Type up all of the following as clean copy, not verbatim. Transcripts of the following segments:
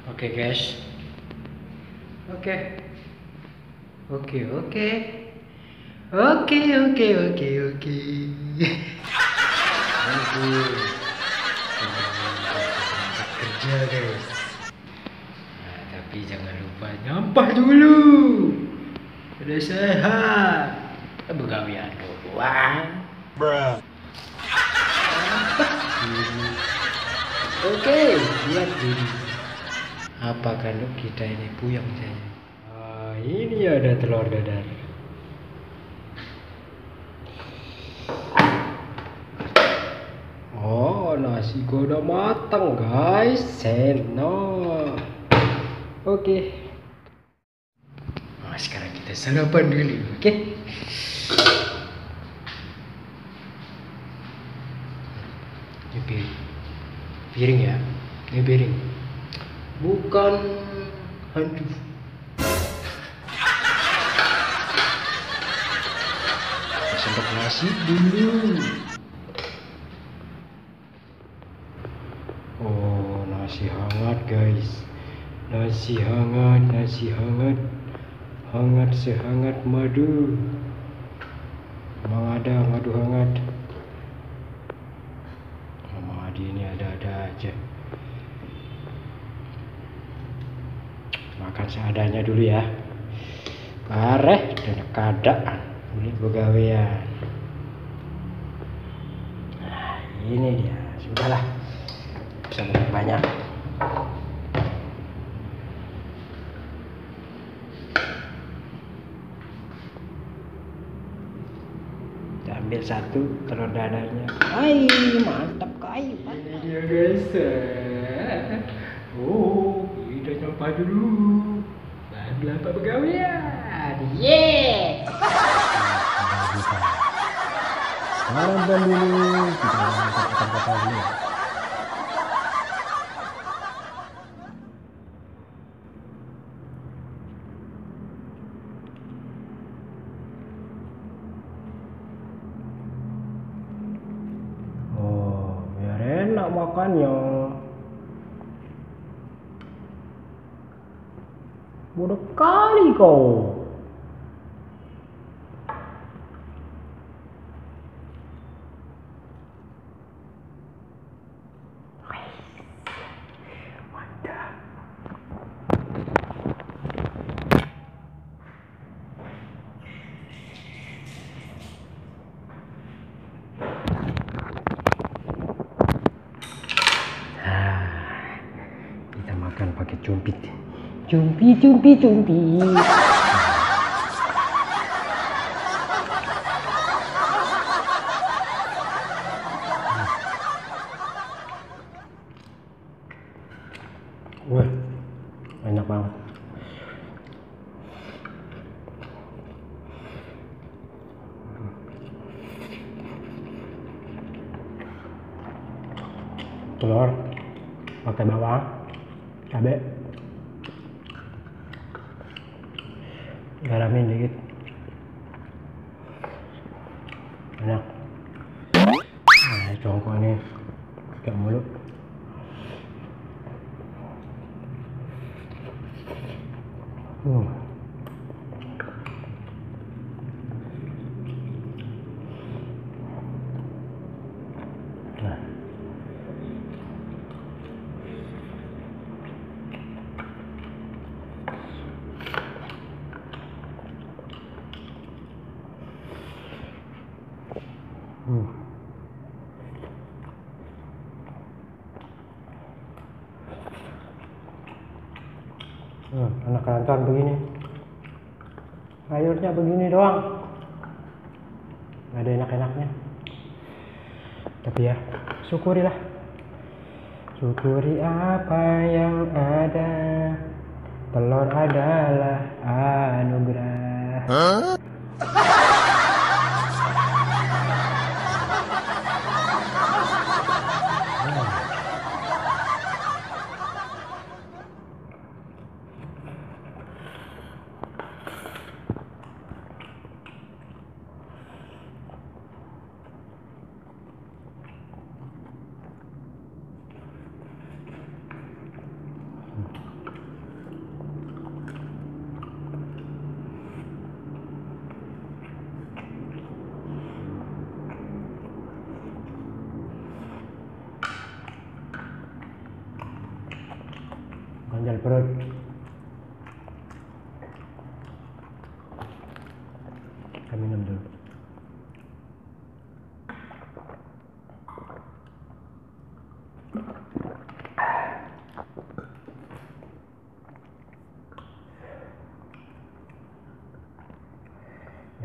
Oke guys. Oke. Oke, oke. Oke, oke, oke, oke. Oke. Selamat kerja guys. Nah, tapi jangan lupa nyampah dulu. Udah sehat. Begawian doang. Bruh. Oke, lihat dulu. Apa kalau kita ini puyeng saja? Ini ada telur dadar. Oh, nasi gua udah matang guys. Senang. Oke. Nah, sekarang kita sarapan dulu, oke? Ini piring ya. Ini piring. Bukan hantu. Sendok nasi dulu. Oh, nasi hangat guys. Nasi hangat, nasi hangat. Hangat sehangat madu. Memang ada madu hangat. Mama Adi ini ada-ada aja. Makan seadanya dulu ya. Bareh dan kada kulit begawean. Nah, ini dia. Sudahlah. Bisa makan banyak. Kita ambil satu telur dadarnya. Hai, mantap kai. Ini dia guys. Oh, kita coba dulu. Bahan begawean. Yes. Sarapan dulu. Kita angkat kata-kata dulu. Oh, biar enak makannya. Bodoh kali kau. Mantap. Kita makan pakai cumpit. Cumpi, cumpi, cumpi. Wah, enak banget. Telur pakai bawang, cabai, garamin dikit, enak. Nah, congkok ini pakai mulut. Nah. Anak kerantan begini, sayurnya begini doang, nggak ada enak-enaknya. Tapi ya, syukurilah. Syukuri apa yang ada. Telur adalah anugerah. ganjal perut. Kita minum dulu.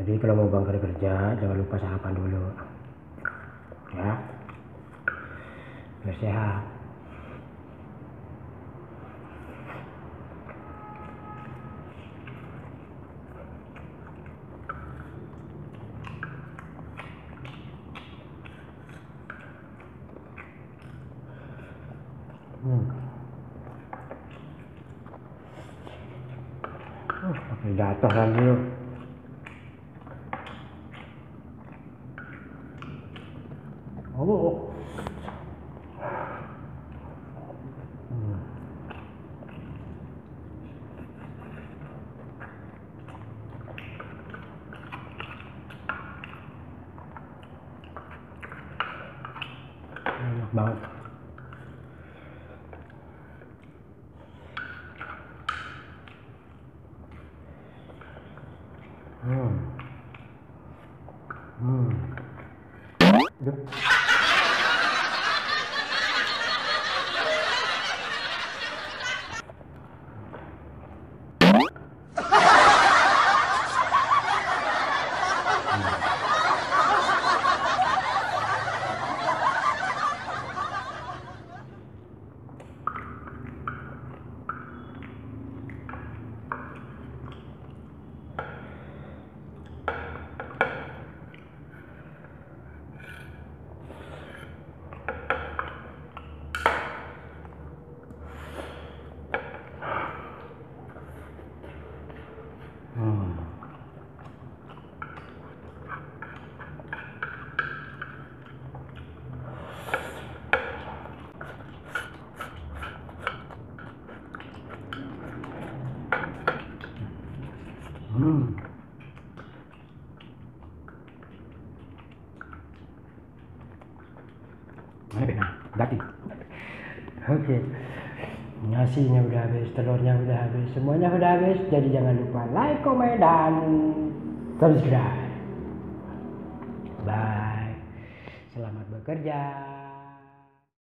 Jadi kalau mau berangkat kerja jangan lupa sarapan dulu ya, biar sehat. Pakai jatuh lagi loh. Oh. Enak banget. Duh. Dati. Oke. Nasinya udah habis, telurnya udah habis, semuanya udah habis. Jadi jangan lupa like, komen, dan subscribe. Bye. Selamat bekerja.